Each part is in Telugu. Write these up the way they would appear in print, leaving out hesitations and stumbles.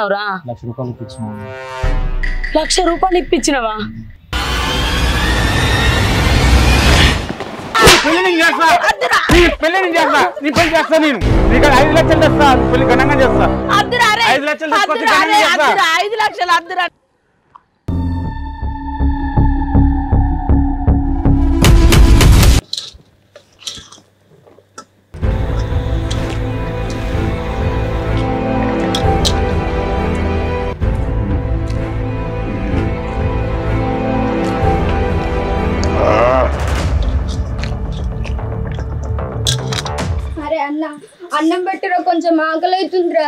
ఇప్పించినవరా? 1,00,000 రూపాయలు ఇప్పించిన. 1,00,000 రూపాయలు ఇప్పించినవా? పెళ్లి చేస్తా, నీ పెళ్లి చేస్తా. నేను నీకు 5 లక్షలు తెస్తా, పెళ్లి ఘనంగా చేస్తా. 5 లక్షలు తీసుకొచ్చి ఘనంగా చేస్తా. 5 లక్షలు అద్దురా. అన్నం పెట్టరా, కొంచెం ఆకలి అవుతుందిరా.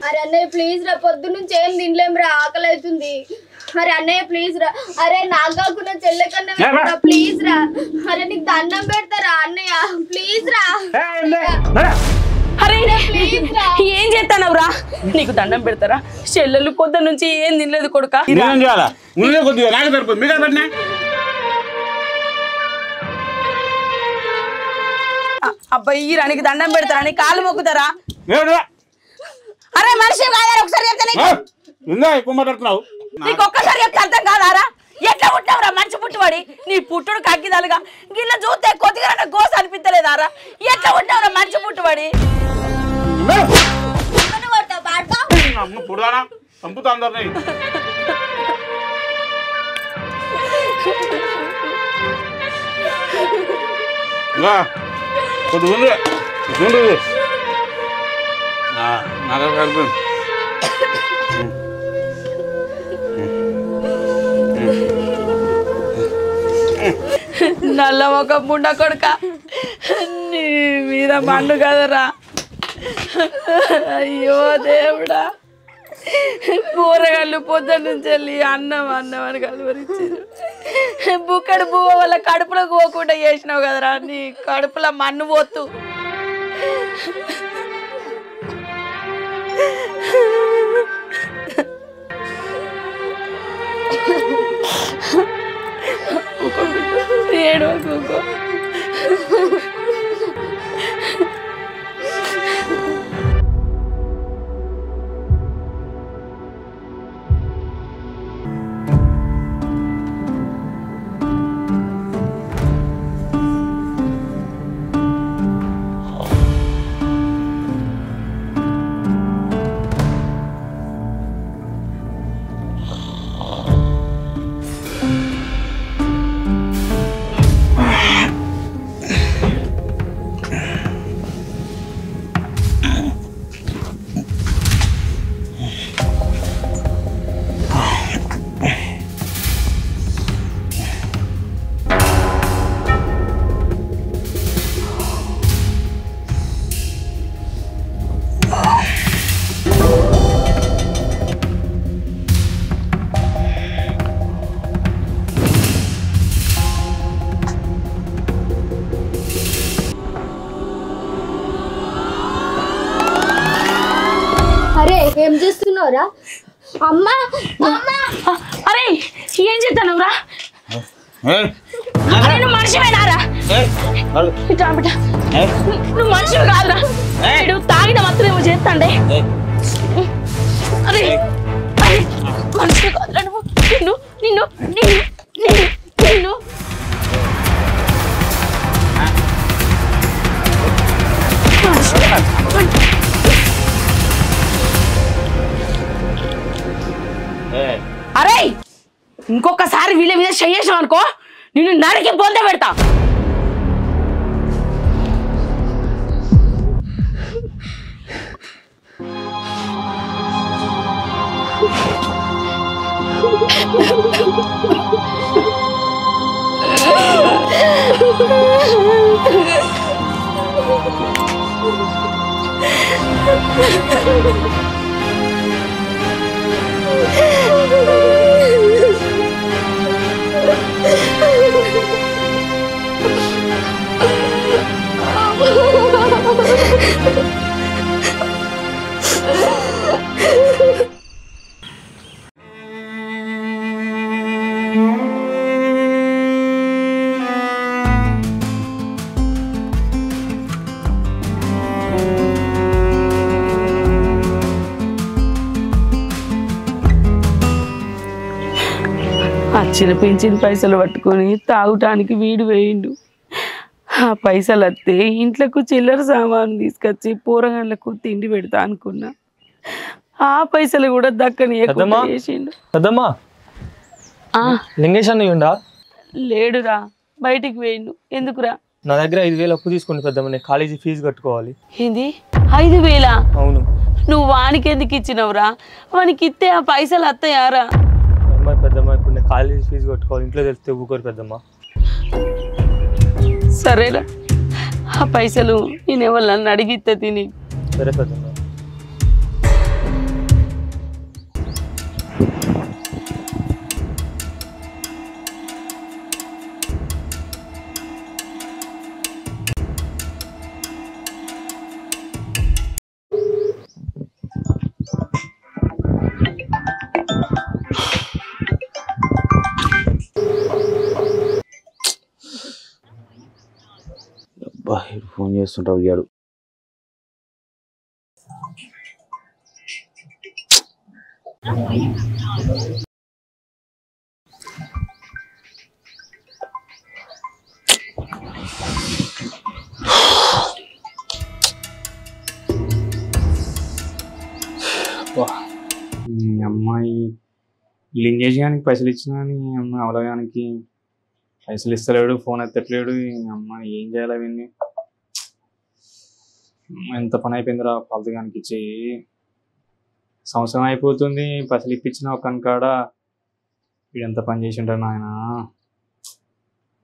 అరే అన్నయ్య ప్లీజ్ రా, పొద్దు నుంచి ఏం తినలేమురా, ఆకలి అవుతుంది. అరే అన్నయ్య ప్లీజ్ రా. అరే నాకు కాకుండా చెల్లెకన్నా ప్లీజ్ రా. అరే నీకు దండం పెడతారా అన్నయ్య, ప్లీజ్ రా. అరే ఏం చేస్తానవురా? నీకు దండం పెడతారా? చెల్లెలు పొద్దు నుంచి ఏం తినలేదు కొడుక. అబ్బాయి రానికి దండం పెడతారా? నీ కాలు మొక్కుతారా? అరే మనిషి కాదా? ఒకసారి చెప్తాను, నీకు ఒక్కసారి చెప్తే అర్థం కాదారా? ఎట్లా పుట్టావురా మనిషి పుట్టుబడి? నీ పుట్టుడు కక్కిదాలుగా గిట్ల చూస్తే కొద్దిగా గోస అనిపించలేదారా? ఎట్లా పుట్టావురా మనిషి పుట్టుబడి? నల్ల ఒక ముండ కొడుక, నీ మీద మండు కదరా. అయ్యో దేవుడా, కూరగాయలు పొద్దు నుంచి వెళ్ళి అన్నం అని కలవరించారు. బుక్కడు బువ్వ వల్ల కడుపులో పోకుండా చేసినావు కదరా. నీ కడుపులో మన్ను పోతు. ఏడవకు. ఏం చేస్తున్నావురా? అమ్మా అరే ఏం చేస్తానురా? నువ్వు మనిషివేనారా? నువ్వు మనిషివి కాదురా. నువ్వు తాగిన మాత్రం ఏమో చేస్తాండే. అరే మనిషివి కాదురా నువ్వు. నిన్ను నిన్ను నిన్ను నిన్ను అరే ఇంకొకసారి వీళ్ళ మీద చేసాం అనుకో, నిన్ను నరికి బొంద పెడతా. వచ్చిన పింఛన్ పైసలు పట్టుకొని తాగటానికి వీడు వేయిండు. ఆ పైసలు వస్తే ఇంట్లోకి చిల్లర సామాను తీసుకొచ్చి పోరగాళ్ళకు తిండి పెడతా అనుకున్నా. ఆ పైసలు కూడా దక్కని చేసిండు. లింగేష్ అన్నయ్య ఉండా? లేడురా, బయటికి వేయండు. ఎందుకురా? నా దగ్గర 5,000 అప్పు తీసుకుని పెద్దమ్మ, నేను కాలేజీ ఫీజు కట్టుకోవాలి. ఏంది 5,000? అవును. నువ్వు వానికి ఎందుకు ఇచ్చినవురా? వానికి ఇస్తే ఆ పైసలు వస్తాయారా? పెద్దమ్మ, ఇప్పుడు నేను కాలేజీ ఫీజు కట్టుకోవాలి, ఇంట్లో తెలిస్తే ఊరుకోరు పెద్దమ్మ. సరేరా, ఆ పైసలు నేను ఎవరు అడిగితే తిని. సరే పెద్దమ్మ. ఫోన్ చేస్తుంటావు అడిగాడు. అమ్మాయి లింగేజ్ గానికి పైసలు ఇచ్చినా అమ్మాయి అవలగానికి పైసలు ఇస్తలేడు, ఫోన్ ఎత్తట్లేడు. అమ్మాయి ఏం చేయాలి అవన్నీ? ఎంత పని అయిపోయిందిరా పాలతగానికి ఇచ్చి. సంవత్సరం అయిపోతుంది, పైసలు ఇప్పించిన ఒక కాడ వీడు ఎంత పని చేసి ఉంటారు నాయన.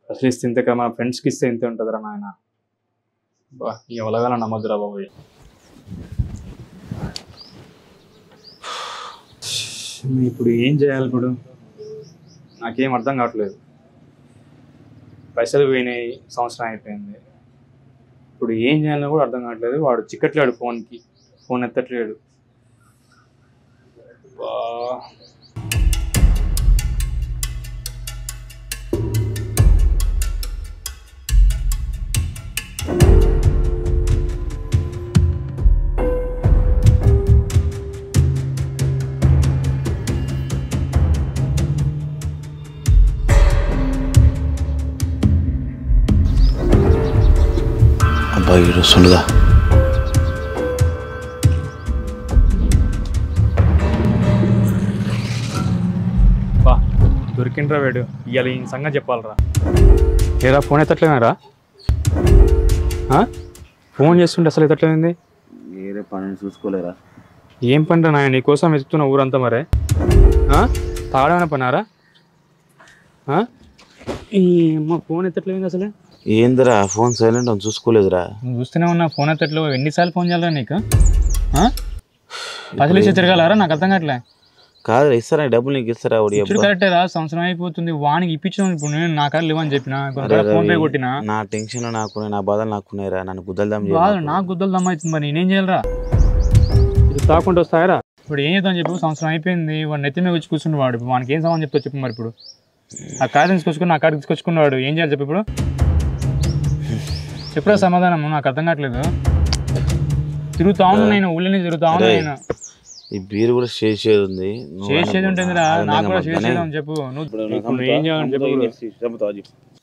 పైసలు ఇస్తే ఇంత కదా, మన ఫ్రెండ్స్కి ఇస్తే ఇంత ఉంటుందిరా నాయన. బా ఎవలగాల నమ్మద్దురా బాబు. ఇప్పుడు ఏం చేయాలి? ఇప్పుడు నాకేం అర్థం కావట్లేదు. పైసలు పోయినాయి, సంవత్సరం అయిపోయింది. ఇప్పుడు ఏం చేయాలో కూడా అర్థం కావట్లేదు. వాడు చిక్కట్లేడు, ఫోన్ ఎత్తట్లేడు. అబ్బాయి వస్తుండగా బా దొరికిండ్రా వేడు. ఇవాళ ఈ సంగతి చెప్పాలరా. ఏరా ఫోన్ ఎత్తట్లేనారా? ఫోన్ చేస్తుంటే అసలు ఎత్తట్లేదండి. వేరే పని చూసుకోలేరా? ఏం పనిరా నాయన, నీకోసం వెతుకుతున్న ఊరంతా మరే. తాగడమైనా పనారా? ఈ అమ్మ ఫోన్ ఎత్తట్లేదు అసలే. ఏందిరా ఫోన్ సైలెంట్ అని చూసుకోలేదురా? నువ్వు చూస్తూనే ఉన్నా, ఫోన్ ఎత్తట్లేవు. ఎన్నిసార్లు ఫోన్ చేయాలరా నీకు? పైసలు ఇచ్చి తిరగాలరా? నాకు అర్థం కావట్లే. కాదు ఇస్తారా డబ్బులు, నీకు ఇస్తారా? కరెక్టే రా, సంవత్సరం అయిపోతుంది. వానికి ఇప్పించాను. ఇప్పుడు నేను నా కాడ లేవని చెప్పిన, ఫోన్ పే కొట్టినా. నా టెన్షన్ నాకున్నాయి, నా బాధలు నాకున్నాయిరా. నన్ను గుద్దలు నాకు గుద్దలు దమ్ అవుతుంది. మరి నేనేం చేయాలరా? ఇది తాకుండా వస్తాయరా? ఇప్పుడు ఏం చేద్దాం చెప్పు. సంవత్సరం అయిపోయింది, వాడు నెత్తి మీద వచ్చి కూర్చుండు. ఇప్పుడు వానికి ఏం సమాన్ చెప్తావు చెప్పు. మరి ఇప్పుడు ఆ కార్ తీసుకొచ్చుకుని నా కార్ తీసుకొచ్చుకున్నాడు. ఏం చేయాలి చెప్పు ఇప్పుడు? చెప్పురా సమాధానం. నాకు అర్థం కావట్లేదు. తిరుగుతా ఉన్నా నేను, ఊళ్ళని తిరుగుతా ఉన్నా నేను. ఈ బీరు కూడా చేసేది ఉంది. చేసేది ఉంటుందిరా, నాకు కూడా చేసేది అని చెప్పు. నువ్వు ఏం చేయాలని చెప్పు.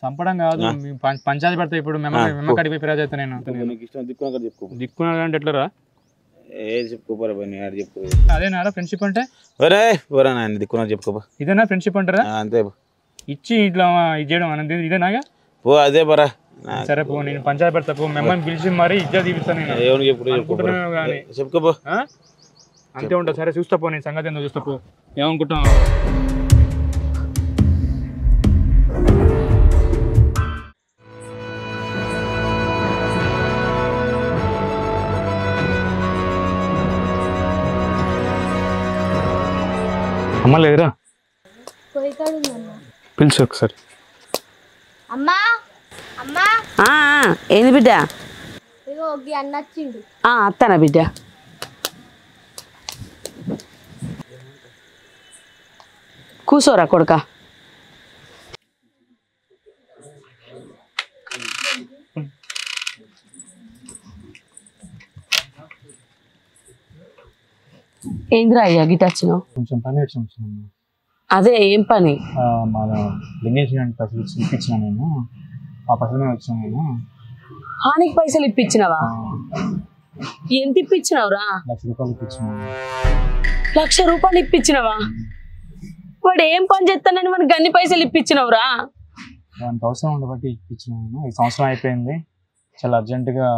చంపడం కాదు, పంచాయతీ పడతాయి. ఇప్పుడు మేము కడిపోయి ఫిరాజ్ అవుతా నేను. దిక్కున్నాడు అంటే ఎట్లరా? అదేనా ఫ్రెండ్షిప్ అంటే? దిక్కున్నా చెప్పుకోబా. ఇదేనా ఫ్రెండ్షిప్ అంటారా? అంతే. ఇచ్చి ఇట్లా ఇది చేయడం అనేది ఇదేనాగా? పో అదే బరా. సరే పో, నేను పంచాయతీ పెడతా పో. మిమ్మల్ని పిలిచి మరి ఇజ్జా తీపిస్తాను నేను. చెప్పుకోబో. అంతే ఉంటా. సరే చూస్తా పో, నేను సంగతి ఏందో చూస్తా పో. ఏమనుకుంటావు? అమ్మ లేదురా? పిలిచి ఒకసారి. అమ్మా అమ్మా, ఏంది బిడ్డ? అన్న వచ్చిండు. అత్తనా బిడ్డ? కూసోరా కొడుక. ఏందిరా అయ్యా గిట్ వచ్చినావు? కొంచెం పని వచ్చిన. అదే ఏం పని? మన లింగేషన్ పైసలు ఇప్పించిన నేను, ఆ పైసలు వచ్చాను నేను. హానికి పైసలు ఇప్పించినవా? ఎంత ఇప్పించినవురా? 1,00,000 రూపాయలు ఇప్పించినాను. 1,00,000 రూపాయలు ఇప్పించినవా? వాడు ఏం పని చేస్తానని మనకి గన్ని పైసలు ఇప్పించినవురా? దానికి అవసరం ఉండబట్టి ఇప్పించినాను. ఈ సంవత్సరం అయిపోయింది, చాలా అర్జెంటుగా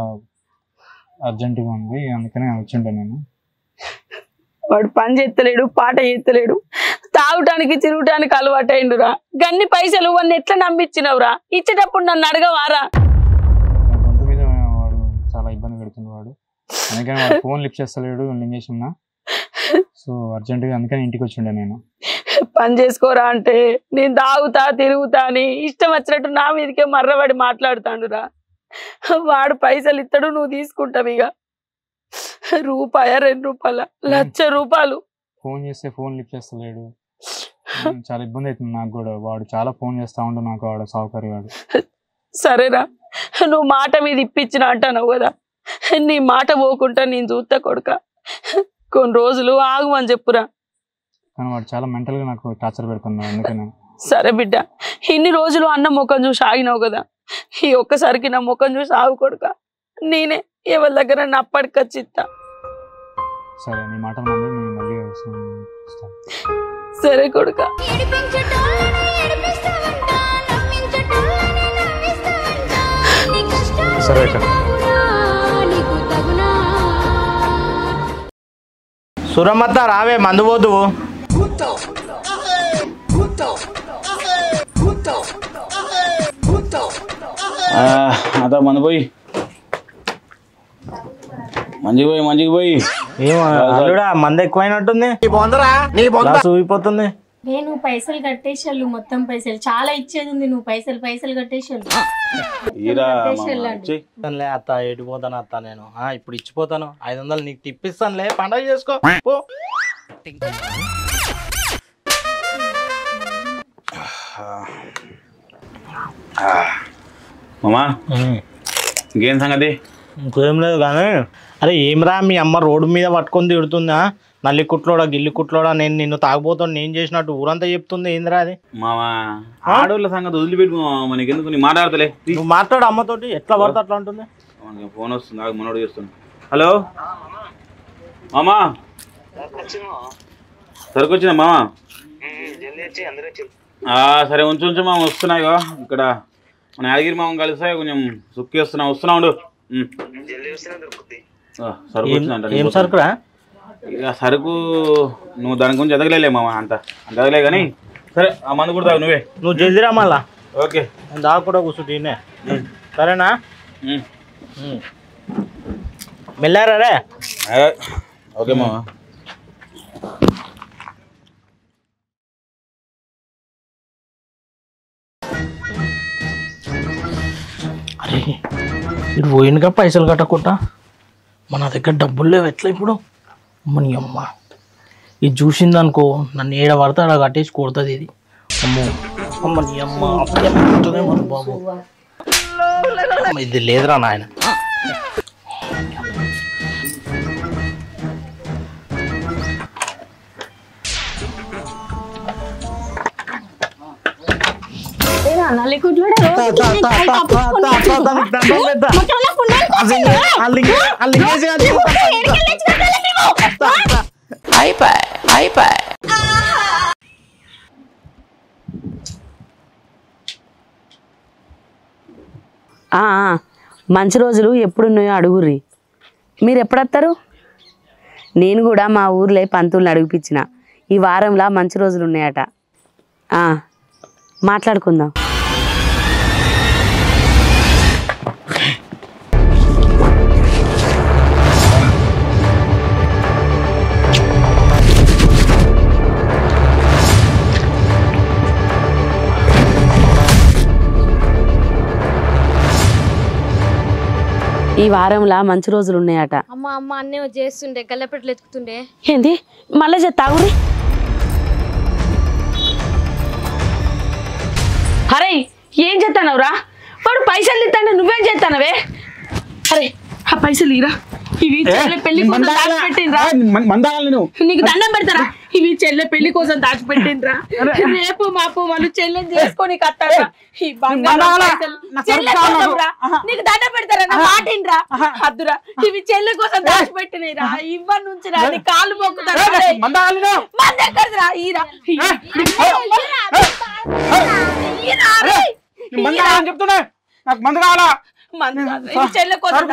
ఉంది, అందుకనే వచ్చిండే నేను. వాడు పని చేస్తలేడు, పాట చేస్తలేడు, తాగటానికి తిరగటానికి అలవాటు అయిండురా. గన్ని పైసలు వాడిని ఎట్లా నమ్మిచ్చినవురా? ఇచ్చేటప్పుడు నన్ను అడగవారా? గొంతు మీద వాడు చాలా ఇబ్బంది పెడుతుంది వాడు, అందుకని వాడు ఫోన్ లిఫ్ట్ చేస్తలేడు లింగేష్. సో అర్జెంటుగా అందుకని ఇంటికి వచ్చిండే నేను. పని చేసుకోరా అంటే నేను తాగుతా తిరుగుతా అని ఇష్టం వచ్చినట్టు నా మీదకే మర్రబడి మాట్లాడుతాడురా. వాడు పైసలు ఇస్తాడు, నువ్వు తీసుకుంటావు. ఇక రూపాయ 2 రూపాయల 1,00,000 రూపాయలు. ఫోన్ చేస్తే ఫోన్ లిఫ్ట్ చేస్తలేడు, చాలా ఇబ్బంది అవుతుంది నాకు కూడా. వాడు చాలా ఫోన్ చేస్తా ఉండు నాకు, వాడు సౌకర్యం వాడు. సరేరా, నువ్వు మాట మీద ఇప్పించిన అంటావు కదా, నీ మాట పోకుండా నేను చూస్తా కొడుక. కొన్ని రోజులు ఆగుమని చెప్పురా. కానీ వాడు చాలా మెంటల్గా నాకు టార్చర్ పెడుతున్నాడు, అందుకని. సరే బిడ్డ, ఇన్ని రోజులు అన్న ముఖం చూసి ఆగినావు కదా, ఈ ఒక్కసారికి నా ముఖం చూసి ఆగు కొడుక. నేనే ఎవరి దగ్గర నా అప్పటికొచ్చి ఇస్తా. సరే, నీ మాట నమ్మి నేను మళ్ళీ వస్తాను. సరే కొడుక. సరే అక్క. సురమత్త రావే, మందు పోదువు. అదా మంచిగా పోయి ఏమో అల్లుడా, మంద ఎక్కువైనట్టుంది, చూయిపోతుంది. నువ్వు పైసలు కట్టేసాళ్ళు, మొత్తం పైసలు చాలా ఇచ్చేది ఉంది. నువ్వు పైసలు కట్టేసాళ్ళు. అత్త ఎడిపోతాను అత్త నేను. ఇప్పుడు ఇచ్చిపోతాను, 500 నీకు తిప్పిస్తానులే, పండగ చేసుకో. మామా ఇంకేం సంగతి? ఇంకేం లేదు కానీ, అరే ఏమరా మీ అమ్మ రోడ్డు మీద పట్టుకొని తిడుతుందా? నల్లి కుట్లోడా గిల్లి కుట్లోడా, నేను నిన్ను తాగుపోతాను నేను చేసినట్టు ఊరంతా చెప్తుంది. ఏందిరా అది? మామా ఆడోళ్ళ సంగతి వదిలిపెట్టు, మనకి ఎందుకు, నీ మాట్లాడతలే. నువ్వు మాట్లాడు అమ్మతోటి, ఎట్లా పడితే అట్లా ఉంటుంది. ఫోన్ వస్తుంది, మనోడు చేస్తుంది. హలో మామా, సరుకు వచ్చిందా మామా? సరే ఉంచు మామ, వస్తున్నాయిగో. ఇక్కడ మన యాదగిరి మామ కలిసా కొంచెం సుక్కి వస్తున్నా ఉండు. సరుకు వచ్చిందంట. ఏం సరుకురా? ఇక సరుకు నువ్వు దాని గురించి ఎదగలే మామ, అంత ఎదగలే కానీ సరే ఆ మందు కూడా తాగు నువ్వే. నువ్వు జల్దిరా మళ్ళా. ఓకే, నేను దాకా కూడా కూర్చుంటే సరేనా? మెల్లారా రే. ఓకే మామ. అరే ఇటు పోయినగా పైసలు కట్టకుండా మన దగ్గర డబ్బులు లేవు, ఎట్లా ఇప్పుడు? అమ్మని అమ్మ, ఇది చూసిందనుకో నన్ను ఏడ పడితే అలా కట్టేసి కొడుతుంది ఇది. అమ్మో అమ్మని అమ్మ, అప్పుడే మన బాబు ఇది లేదురా నాయన. మంచి రోజులు ఎప్పుడున్నాయో అడుగుర్రి. మీరు ఎప్పుడొస్తారు? నేను కూడా మా ఊర్లో పంతుల్ని అడిగిపించిన, ఈ వారంలో మంచి రోజులు ఉన్నాయట. మాట్లాడుకుందాం. ఈ వారంలో మంచి రోజులు ఉన్నాయట. అమ్మ అన్నీ చేస్తుండే, గల్లపెట్టలు ఎత్తుకుతుండే. ఏంది మళ్ళీ చెత్తాగురి? అరే ఏం చేస్తానవురా? వాడు పైసలు ఇస్తాను, నువ్వేం చేస్తానవే? అరే ఆ పైసలు ఇరా, ఇవి చెల్లె పెళ్లి కోసం దాచిపెట్టిండ్రా నీకు దండం పెడతారా ఇవి చెల్లె పెళ్లి కోసం దాచిపెట్టిండ్రా రేపు మాపు వాళ్ళు చెల్లెని చేసుకొని కట్టారా ఈ నీకు దండం పెడతారా నా మాటిండ్రా అద్దురా ఇవి చెల్లె కోసం దాచిపెట్టినరా ఇవ్వ నుంచి రా నీ కాళ్ళు మొక్కుతారా మంది ఎక్కడరా ఈరా చెప్తున్నా నాకు మందు కావాలా చెల్లె కోసం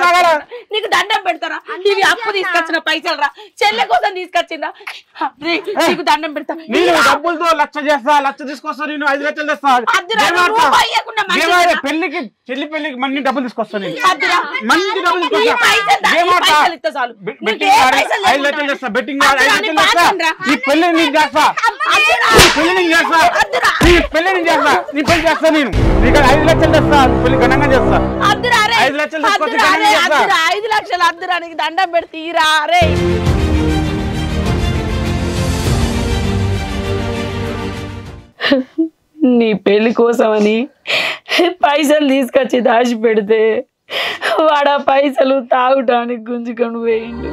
నీకు దండం పెడతారా ఇవి అప్పు తీసుకొచ్చిన పైసలు రా చెల్లె కోసం తీసుకొచ్చిందా నీకు దండం పెడతా నేను డబ్బులతో 1,00,000 చేస్తా 1,00,000 తీసుకొస్తా నేను 5,00,000 తెస్తా పెళ్లికి చెల్లి పెళ్లికి మన్ని డబ్బులు తీసుకొస్తా నేను మంచి డబ్బులు తీసుకొస్తా 5,00,000 తెస్తా బెట్టింగ్ 5,00,000 తెస్తా నీ పెళ్లి నేను చేస్తా పెళ్లి నేను చేస్తా నీ పెళ్లి నేను చేస్తా నీ పెళ్లి చేస్తా నేను నీకు 5,00,000 తెస్తా పెళ్లి ఘనంగా చేస్తా 5,00,000 తీసుకొచ్చి 5 లక్షలు అద్దురా నీకు దండం పెడితే ఈరా రే నీ పెళ్లి కోసమని పైసలు తీసుకొచ్చి దాచి పెడితే వాడు ఆ పైసలు తాగటానికి గుంజుకొని పోయిండు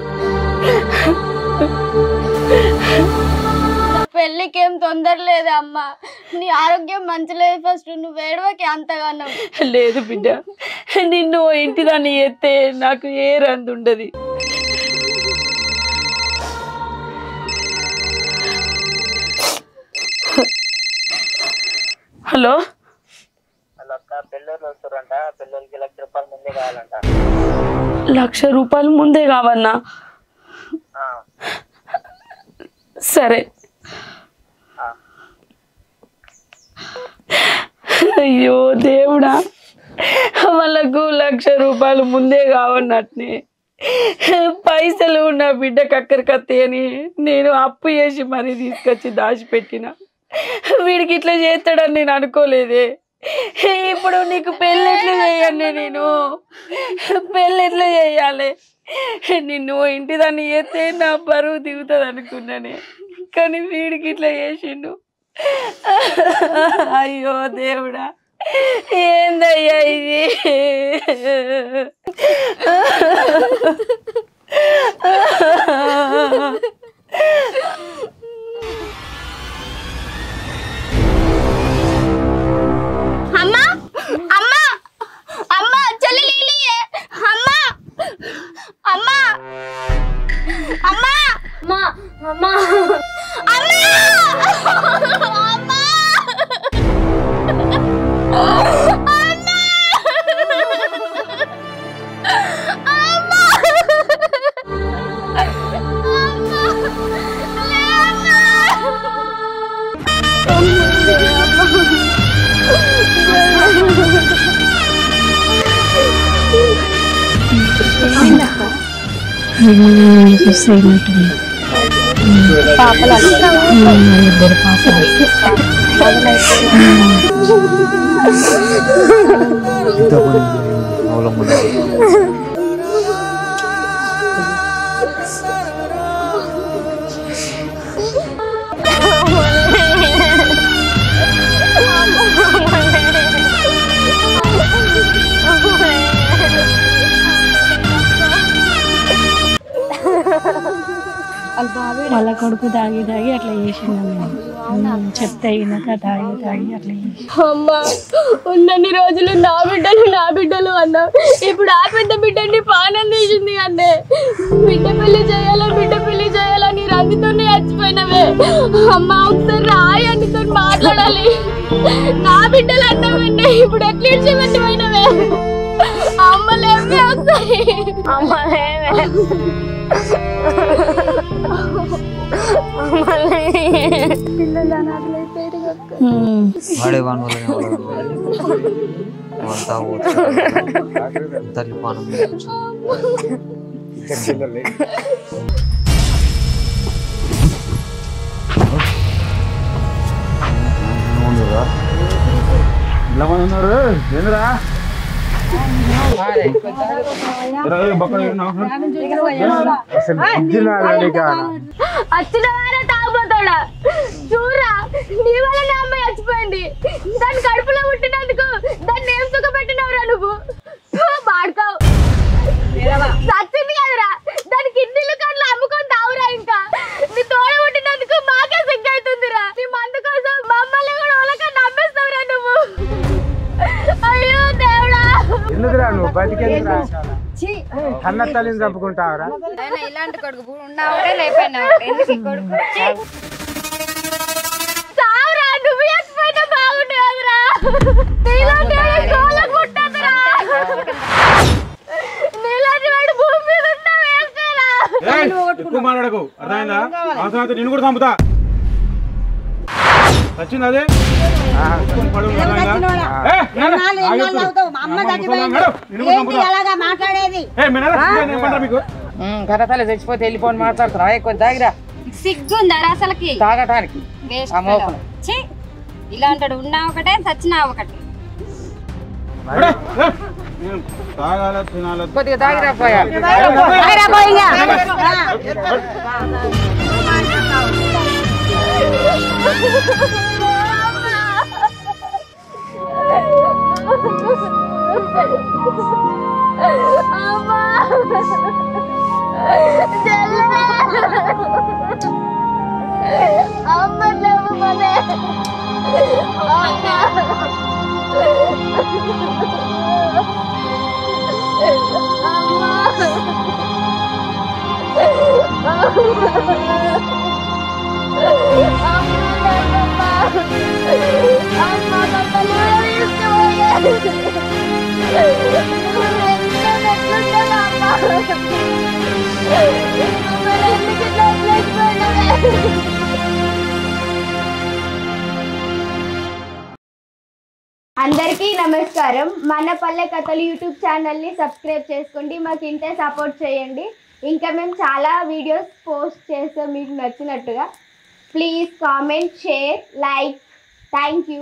పెళ్ళికి ఏం తొందర లేదు అమ్మ నీ ఆరోగ్యం మంచి లేదు ఫస్ట్ నువ్వు ఏడవకి అంతగానో లేదు బిడ్డ నిన్ను ఇంటి దాన్ని ఎత్తే నాకు ఏ రంది ఉండదు హలో ₹1,00,000 ముందే కావాలన్నా సరే అయ్యో దేవుడా వాళ్ళకు ₹1,00,000 ముందే కావన్నట్నే పైసలు నా బిడ్డ కక్కరికత్తే అని నేను అప్పు చేసి మరీ తీసుకొచ్చి దాచిపెట్టిన వీడికి ఇట్లా చేస్తాడని నేను అనుకోలేదే ఇప్పుడు నీకు పెళ్ళి ఎట్లా చేయాలి నేను పెళ్ళి ఎట్లా చేయాలి నిన్ను ఇంటి దాన్ని చేస్తే నా బరువు దిగుతుంది అనుకున్నానే కానీ వీడికి ఇట్లా చేసిండు అయ్యో దేవుడా ఏందయ్యా ఇది అమ్మా అమ్మా అమ్మా చెల్లి అమ్మా అమ్మా అమ్మా అమ్మా అమ్మా పాపలు ఇద్దరు పాపలు వాళ్ళ కొడుకు తాగి తాగి అట్లా చేసిండు చెప్తే వినక తాగి తాగి అట్లా చేసి అమ్మా ఉన్నన్ని రోజులు నా బిడ్డలు అన్నా ఇప్పుడు ఆ పెద్ద బిడ్డని పానం తీసింది అన్నే బిడ్డ పెళ్లి చేయాలని రందితోనే చచ్చిపోయినవే అమ్మా ఒకసారి రాయి అన్నితో మాట్లాడాలి నా బిడ్డలు అన్నావన్నే ఇప్పుడు ఎట్లా ఇడిచిపెట్టిపోయినవే అమ్మలేమే ఒకసారి అమ్మలేమే పిల్లలు అనాథలైపోయారు ఏంద్రా వచ్చిన వారే తాగుపోతాడా చూరా నీ వల్ల నా అమ్మాయి చచ్చిపోయింది దాని కడుపులో పుట్టినందుకు దాన్ని ఏం సుఖ పెట్టినవరా నువ్వు బాడుకావు చచ్చింది కదరా బతికేందుకు అన్న తల్లిని చంపుకుంటావరా? ఇలాంటి కొడుకు ఉన్నావుడే లేకపోయినా ఎందుకు ఈ కొడుకు చావురా నువ్వు ఎక్కిపోయినా బాగుండేదిరా నీలాంటి వాడు గోలకు ఉంటుందిరా నీలాంటి వాడు భూమి మీద ఉన్నా వేస్తేరా ఎక్కువ మాట్లాడకు అర్థమైందా? అవసరం అయితే నిన్ను కూడా చంపుతా. వచ్చింది అదే కరతాలు చచ్చిపోతే వెళ్ళిపోని మాట్లాడుతున్నావు ఎక్కువ తాగిరా సిగ్గుందరా అసలుకి తాగటానికి ఇలాంటి ఉన్నా ఒకటే చచ్చినా ఒకటి కొద్దిగా తాగిరా పోయా అందరికీ నమస్కారం. మన పల్లె కథలు యూట్యూబ్ ఛానల్ని సబ్స్క్రైబ్ చేసుకోండి. మాకు ఇంతే సపోర్ట్ చేయండి. ఇంకా మేము చాలా వీడియోస్ పోస్ట్ చేస్తాం మీకు నచ్చినట్టుగా. Please comment, share, like. Thank you.